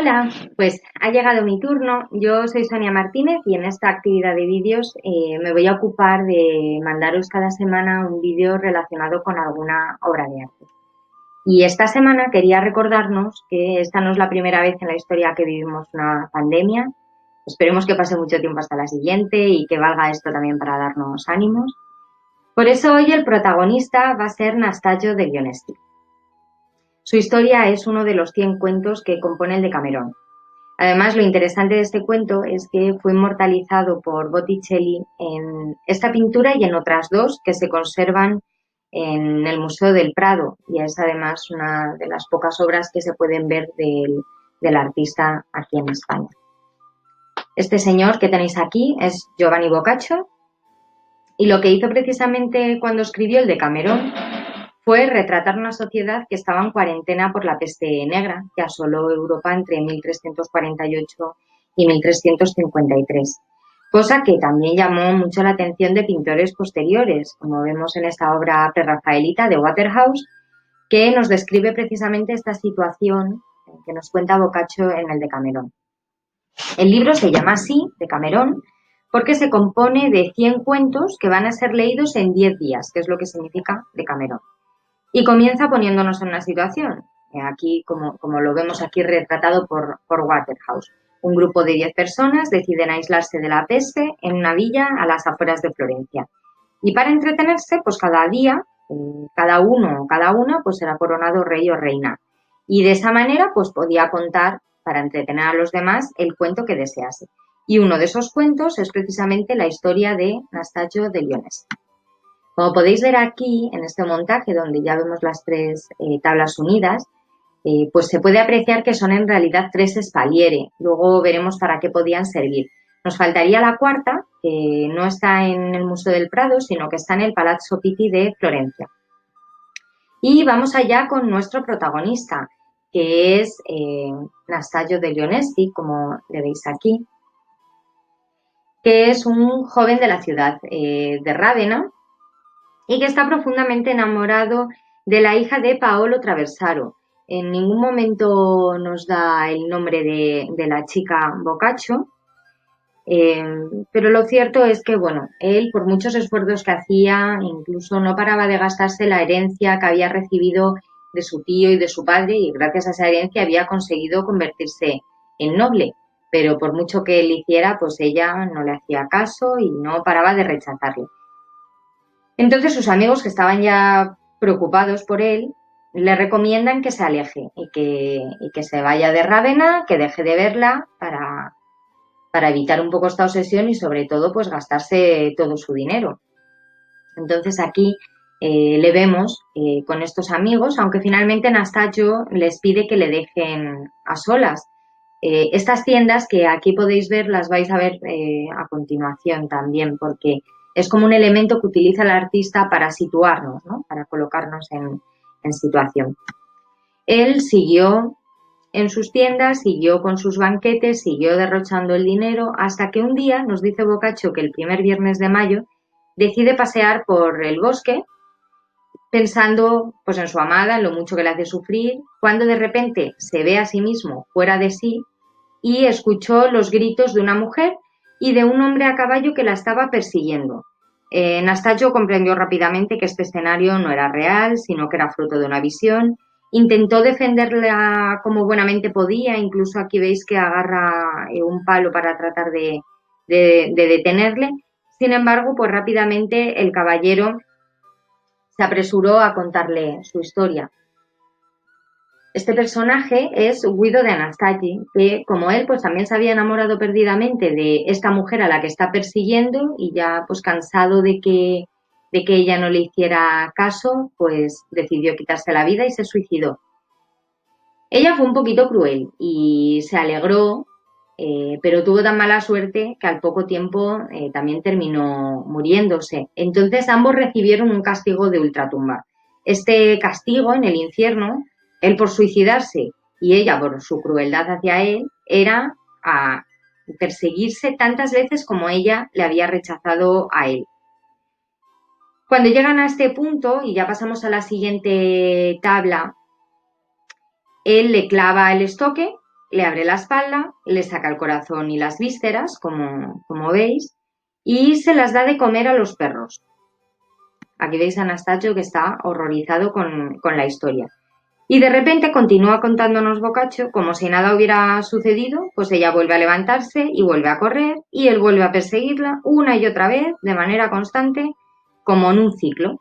Hola, pues ha llegado mi turno. Yo soy Sonia Martínez y en esta actividad de vídeos me voy a ocupar de mandaros cada semana un vídeo relacionado con alguna obra de arte. Y esta semana quería recordarnos que esta no es la primera vez en la historia que vivimos una pandemia. Esperemos que pase mucho tiempo hasta la siguiente y que valga esto también para darnos ánimos. Por eso hoy el protagonista va a ser Nastaggio degli Onesti. Su historia es uno de los 100 cuentos que compone el Decamerón. Además, lo interesante de este cuento es que fue inmortalizado por Botticelli en esta pintura y en otras dos que se conservan en el Museo del Prado, y es además una de las pocas obras que se pueden ver del artista aquí en España. Este señor que tenéis aquí es Giovanni Boccaccio, y lo que hizo precisamente cuando escribió el Decamerón fue retratar una sociedad que estaba en cuarentena por la peste negra, que asoló Europa entre 1348 y 1353, cosa que también llamó mucho la atención de pintores posteriores, como vemos en esta obra prerrafaelita de Waterhouse, que nos describe precisamente esta situación que nos cuenta Boccaccio en el Decamerón. El libro se llama así, Decamerón, porque se compone de 100 cuentos que van a ser leídos en 10 días, que es lo que significa Decamerón. Y comienza poniéndonos en una situación, aquí como lo vemos aquí retratado por Waterhouse. Un grupo de 10 personas deciden aislarse de la peste en una villa a las afueras de Florencia. Y para entretenerse, pues cada día, cada uno o cada una, pues será coronado rey o reina. Y de esa manera, pues podía contar, para entretener a los demás, el cuento que desease. Y uno de esos cuentos es precisamente la historia de Nastaggio degli Onesti. Como podéis ver aquí, en este montaje, donde ya vemos las tres tablas unidas, pues se puede apreciar que son en realidad 3 espaliere. Luego veremos para qué podían servir. Nos faltaría la cuarta, que no está en el Museo del Prado, sino que está en el Palazzo Pitti de Florencia. Y vamos allá con nuestro protagonista, que es Nastaggio degli Onesti, como le veis aquí, que es un joven de la ciudad de Rávena, y que está profundamente enamorado de la hija de Paolo Traversaro. En ningún momento nos da el nombre de la chica Boccaccio, pero lo cierto es que, bueno, él, por muchos esfuerzos que hacía, incluso no paraba de gastarse la herencia que había recibido de su tío y de su padre, y gracias a esa herencia había conseguido convertirse en noble. Pero por mucho que él hiciera, pues ella no le hacía caso y no paraba de rechazarle. Entonces sus amigos, que estaban ya preocupados por él, le recomiendan que se aleje y que se vaya de Rávena, que deje de verla para evitar un poco esta obsesión y sobre todo pues gastarse todo su dinero. Entonces aquí le vemos con estos amigos, aunque finalmente Nastaggio les pide que le dejen a solas. Estas tiendas que aquí podéis ver las vais a ver a continuación también, porque es como un elemento que utiliza el artista para situarnos, ¿no? Para colocarnos en situación. Él siguió en sus tiendas, siguió con sus banquetes, siguió derrochando el dinero, hasta que un día, nos dice Boccaccio que el primer viernes de mayo, decide pasear por el bosque pensando pues en su amada, en lo mucho que le hace sufrir, cuando de repente se ve a sí mismo fuera de sí y escuchó los gritos de una mujer y de un hombre a caballo que la estaba persiguiendo. Nastaggio comprendió rápidamente que este escenario no era real, sino que era fruto de una visión. Intentó defenderla como buenamente podía, incluso aquí veis que agarra un palo para tratar de detenerle. Sin embargo, pues rápidamente el caballero se apresuró a contarle su historia. Este personaje es Guido de Anastaggi, que como él pues también se había enamorado perdidamente de esta mujer a la que está persiguiendo y ya pues cansado de que ella no le hiciera caso, pues decidió quitarse la vida y se suicidó. Ella fue un poquito cruel y se alegró, pero tuvo tan mala suerte que al poco tiempo también terminó muriéndose. Entonces ambos recibieron un castigo de ultratumba. Este castigo en el infierno, él por suicidarse y ella por su crueldad hacia él, era a perseguirse tantas veces como ella le había rechazado a él. Cuando llegan a este punto, y ya pasamos a la siguiente tabla, él le clava el estoque, le abre la espalda, le saca el corazón y las vísceras, como veis, y se las da de comer a los perros. Aquí veis a Anastasio que está horrorizado con la historia. Y de repente continúa contándonos Boccaccio como si nada hubiera sucedido, pues ella vuelve a levantarse y vuelve a correr y él vuelve a perseguirla una y otra vez de manera constante, como en un ciclo.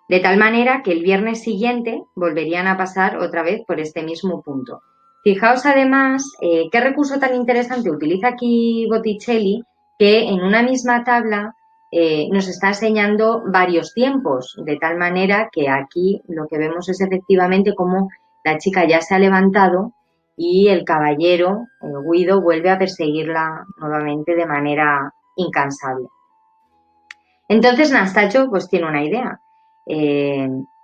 De tal manera que el viernes siguiente volverían a pasar otra vez por este mismo punto. Fijaos además qué recurso tan interesante utiliza aquí Botticelli, que en una misma tabla nos está enseñando varios tiempos, de tal manera que aquí lo que vemos es efectivamente cómo la chica ya se ha levantado y el caballero, Guido, vuelve a perseguirla nuevamente de manera incansable. Entonces Nastacho pues tiene una idea.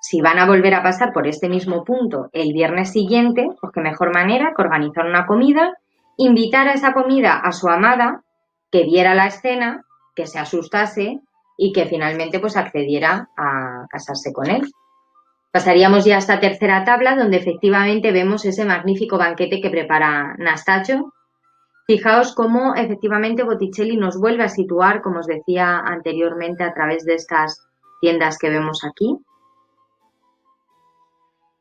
Si van a volver a pasar por este mismo punto el viernes siguiente, pues qué mejor manera que organizar una comida, invitar a esa comida a su amada, que viera la escena, que se asustase y que finalmente pues accediera a casarse con él. Pasaríamos ya a esta tercera tabla donde efectivamente vemos ese magnífico banquete que prepara Nastacho. Fijaos cómo efectivamente Botticelli nos vuelve a situar, como os decía anteriormente, a través de estas tiendas que vemos aquí.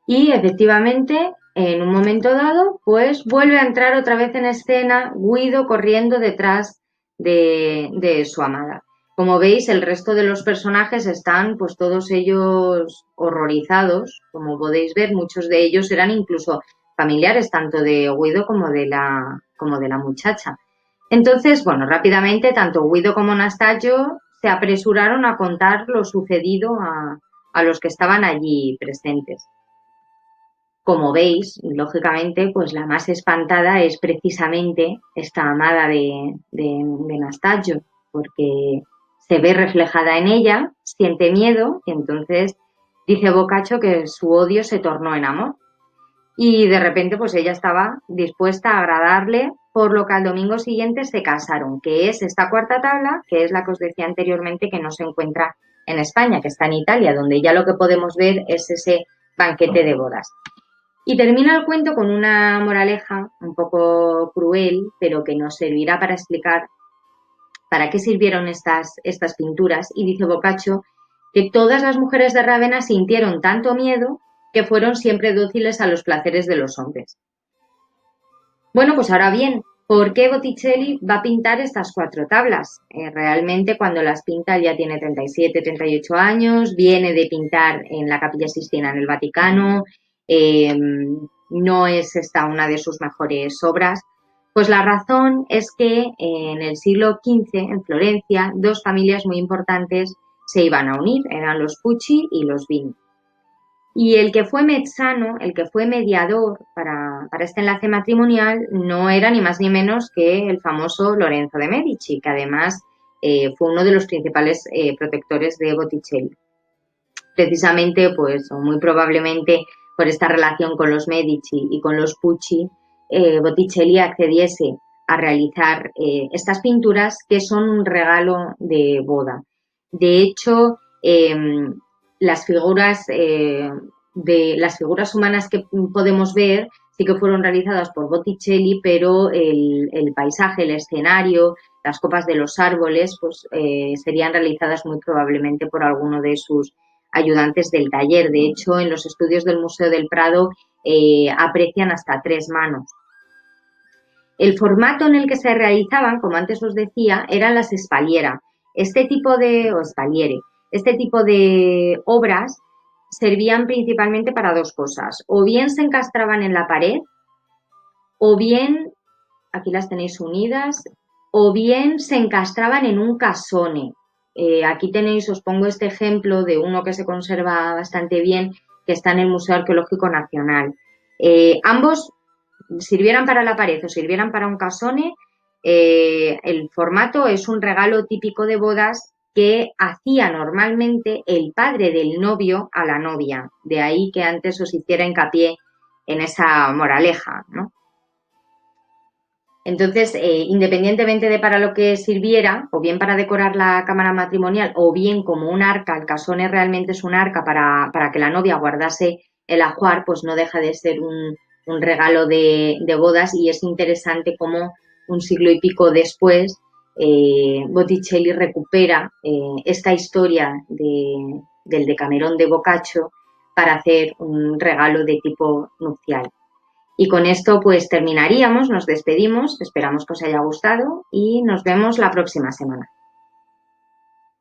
Y efectivamente, en un momento dado, pues vuelve a entrar otra vez en escena Guido corriendo detrás de su amada. Como veis, el resto de los personajes están pues todos ellos horrorizados. Como podéis ver, muchos de ellos eran incluso familiares tanto de Guido como de la muchacha. Entonces, bueno, rápidamente tanto Guido como Anastasio se apresuraron a contar lo sucedido a los que estaban allí presentes. Como veis, lógicamente, pues la más espantada es precisamente esta amada de Anastasio, porque se ve reflejada en ella, siente miedo y entonces dice Boccaccio que su odio se tornó en amor. Y de repente pues ella estaba dispuesta a agradarle, por lo que al domingo siguiente se casaron, que es esta cuarta tabla, que es la que os decía anteriormente que no se encuentra en España, que está en Italia, donde ya lo que podemos ver es ese banquete de bodas. Y termina el cuento con una moraleja un poco cruel, pero que nos servirá para explicar para qué sirvieron estas pinturas. Y dice Boccaccio que todas las mujeres de Rávena sintieron tanto miedo que fueron siempre dóciles a los placeres de los hombres. Bueno, pues ahora bien, ¿por qué Botticelli va a pintar estas cuatro tablas? Realmente cuando las pinta ya tiene 37, 38 años, viene de pintar en la Capilla Sistina en el Vaticano, no es esta una de sus mejores obras. Pues la razón es que en el siglo XV, en Florencia, dos familias muy importantes se iban a unir, eran los Pucci y los Bini. Y el que fue mezzano, el que fue mediador para este enlace matrimonial, no era ni más ni menos que el famoso Lorenzo de Medici, que además fue uno de los principales protectores de Botticelli. Precisamente, pues, o muy probablemente por esta relación con los Medici y con los Pucci, Botticelli accediese a realizar estas pinturas que son un regalo de boda. De hecho, las figuras humanas que podemos ver sí que fueron realizadas por Botticelli, pero el paisaje, el escenario, las copas de los árboles, pues serían realizadas muy probablemente por alguno de sus ayudantes del taller. De hecho, en los estudios del Museo del Prado aprecian hasta 3 manos. El formato en el que se realizaban, como antes os decía, eran las espaliera. Este tipo de obras servían principalmente para dos cosas. O bien se encastraban en la pared, o bien, aquí las tenéis unidas, o bien se encastraban en un casone. Aquí tenéis, os pongo este ejemplo de uno que se conserva bastante bien, que está en el Museo Arqueológico Nacional. Ambos, sirvieran para la pared o sirvieran para un casone, el formato es un regalo típico de bodas que hacía normalmente el padre del novio a la novia. De ahí que antes os hiciera hincapié en esa moraleja, ¿no? Entonces, independientemente de para lo que sirviera, o bien para decorar la cámara matrimonial, o bien como un arca, el casone realmente es un arca para que la novia guardase el ajuar, pues no deja de ser un regalo de bodas, y es interesante cómo un siglo y pico después Botticelli recupera esta historia del Decamerón de Boccaccio para hacer un regalo de tipo nupcial. Y con esto pues terminaríamos, nos despedimos, esperamos que os haya gustado y nos vemos la próxima semana.